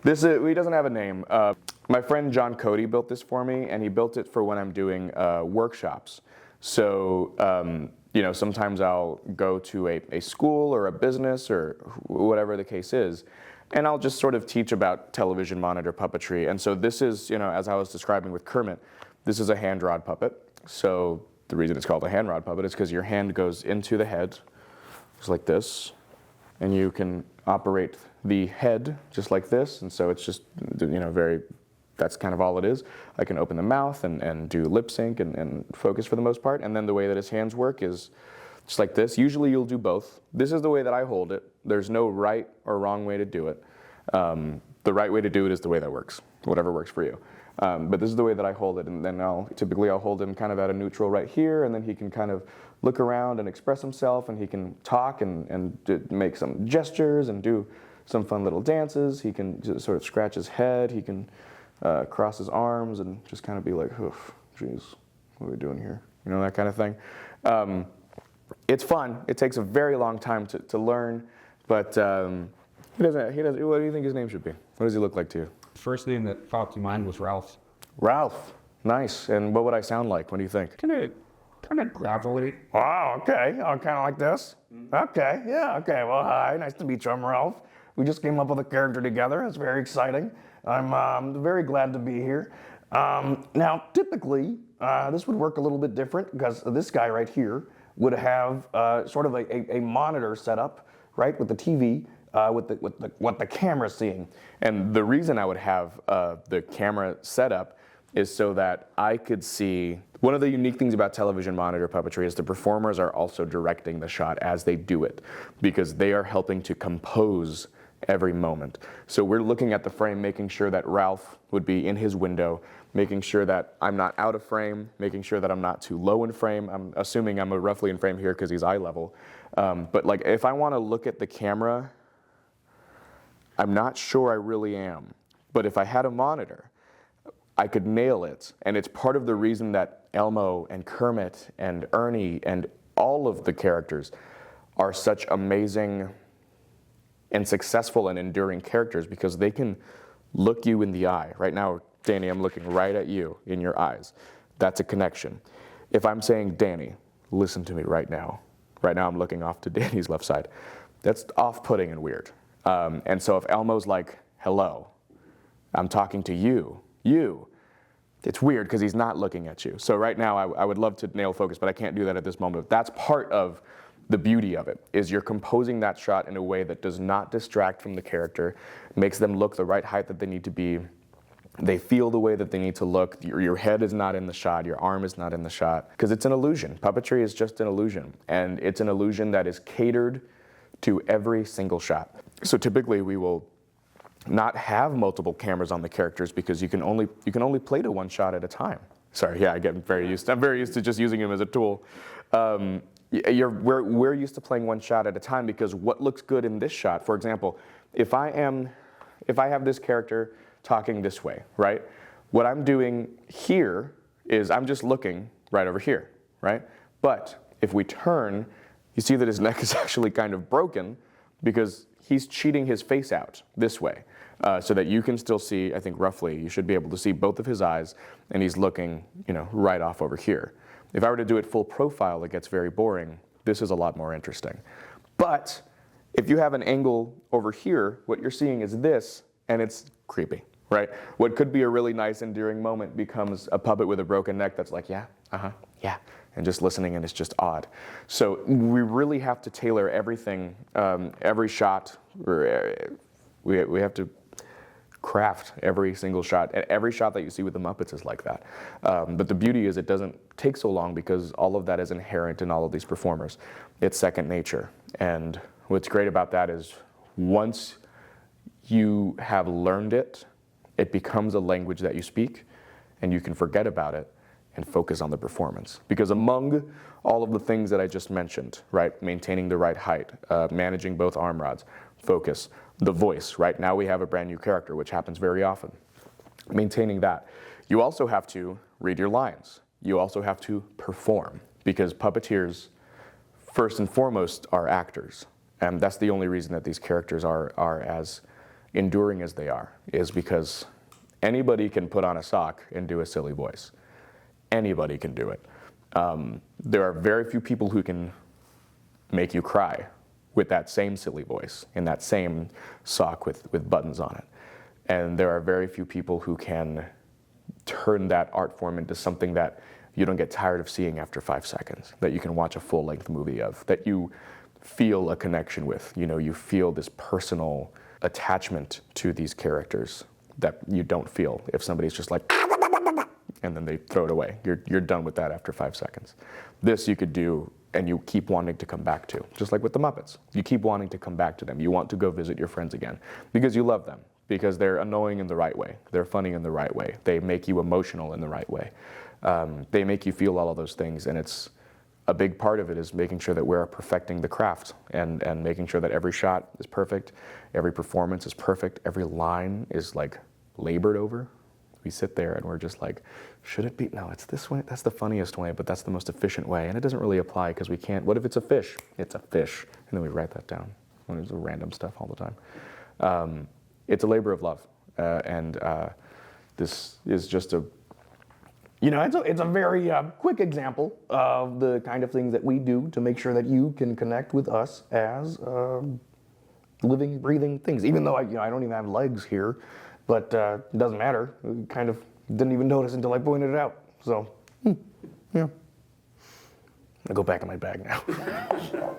He doesn't have a name. My friend John Cody built this for me, and he built it for when I'm doing workshops. So, sometimes I'll go to a school or a business or whatever the case is, and I'll just sort of teach about television monitor puppetry. And so this is, as I was describing with Kermit, this is a hand rod puppet. So the reason it's called a hand rod puppet is because your hand goes into the head, just like this, and you can operate the head just like this. And so it's just, that's kind of all it is. I can open the mouth and do lip sync and focus for the most part. And then the way that his hands work is just like this. Usually you'll do both. This is the way that I hold it. There's no right or wrong way to do it. The right way to do it is the way that works, whatever works for you. But this is the way that I hold it. And then typically I'll hold him kind of at a neutral right here, and then he can kind of look around and express himself, and he can talk and make some gestures and do some fun little dances. He can just sort of scratch his head. He can cross his arms and just kind of be like, oof, geez, what are we doing here? That kind of thing. It's fun. It takes a very long time to learn, but he doesn't. What do you think his name should be? What does he look like to you? First name that popped to mind was Ralph. Ralph. Nice. And what would I sound like? What do you think? Kind of gravelly. Oh, okay. Oh, kind of like this? Okay. Yeah, okay. Well, hi. Nice to meet you. I'm Ralph. We just came up with a character together. It's very exciting. I'm very glad to be here. Now, typically, this would work a little bit different because this guy right here would have sort of a monitor set up, right, with the TV, with what the camera's seeing. And the reason I would have the camera set up is so that I could see. One of the unique things about television monitor puppetry is the performers are also directing the shot as they do it, because they are helping to compose every moment. So we're looking at the frame, making sure that Ralph would be in his window, making sure that I'm not out of frame, making sure that I'm not too low in frame. I'm assuming I'm roughly in frame here because he's eye level. But like if I want to look at the camera, I'm not sure I really am. But if I had a monitor, I could nail it. And it's part of the reason that Elmo and Kermit and Ernie and all of the characters are such amazing and successful and enduring characters, because they can look you in the eye. Right now, Danny, I'm looking right at you in your eyes. That's a connection. If I'm saying, Danny, listen to me right now. Right now I'm looking off to Danny's left side. That's off-putting and weird. And so if Elmo's like, hello, I'm talking to you, it's weird because he's not looking at you. So right now I would love to nail focus, but I can't do that at this moment. That's part of the beauty of it, is you're composing that shot in a way that does not distract from the character, makes them look the right height that they need to be. They feel the way that they need to look. Your head is not in the shot, your arm is not in the shot, because it's an illusion. Puppetry is just an illusion, and it's an illusion that is catered to every single shot. So typically we will not have multiple cameras on the characters because you can only play to one shot at a time. Sorry, yeah, I'm very used to just using him as a tool. We're used to playing one shot at a time because what looks good in this shot, for example, if I have this character talking this way, right? What I'm doing here is I'm just looking right over here, right? But if we turn, you see that his neck is actually kind of broken because he's cheating his face out this way, so that you can still see, I think roughly, you should be able to see both of his eyes, and he's looking, right off over here. If I were to do it full profile, it gets very boring. This is a lot more interesting. But if you have an angle over here, what you're seeing is this, and it's creepy, right? What could be a really nice, endearing moment becomes a puppet with a broken neck that's like, yeah, yeah, and just listening, and it's just odd. So we really have to tailor everything, every shot. We have to craft every single shot. Every shot that you see with the Muppets is like that. But the beauty is it doesn't take so long because all of that is inherent in all of these performers. It's second nature. And what's great about that is once you have learned it, it becomes a language that you speak, and you can forget about it and focus on the performance. Because among all of the things that I just mentioned, right, maintaining the right height, managing both arm rods, focus, the voice, right, now we have a brand new character, which happens very often. Maintaining that. You also have to read your lines. You also have to perform, because puppeteers, first and foremost, are actors. And that's the only reason that these characters are as enduring as they are is because anybody can put on a sock and do a silly voice. Anybody can do it. There are very few people who can make you cry with that same silly voice in that same sock with buttons on it. And there are very few people who can turn that art form into something that you don't get tired of seeing after 5 seconds, that you can watch a full-length movie of, that you feel a connection with. You know, you feel this personal attachment to these characters that you don't feel if somebody's just like, and then they throw it away. You're done with that after 5 seconds. This you could do, and you keep wanting to come back to, just like with the Muppets. You keep wanting to come back to them. You want to go visit your friends again because you love them, because they're annoying in the right way. They're funny in the right way. They make you emotional in the right way. They make you feel all of those things, and it's a big part of it is making sure that we're perfecting the craft and making sure that every shot is perfect, every performance is perfect, every line is like labored over. We sit there and we're just like, should it be? No, it's this way. That's the funniest way, but that's the most efficient way. And it doesn't really apply because we can't. What if it's a fish? It's a fish. And then we write that down. When it's random stuff all the time. It's a labor of love. This is just a, You know, it's a very quick example of the kind of things that we do to make sure that you can connect with us as living, breathing things. Even though I don't even have legs here, but it doesn't matter. I kind of didn't even notice until I pointed it out. So, yeah. I'll go back in my bag now.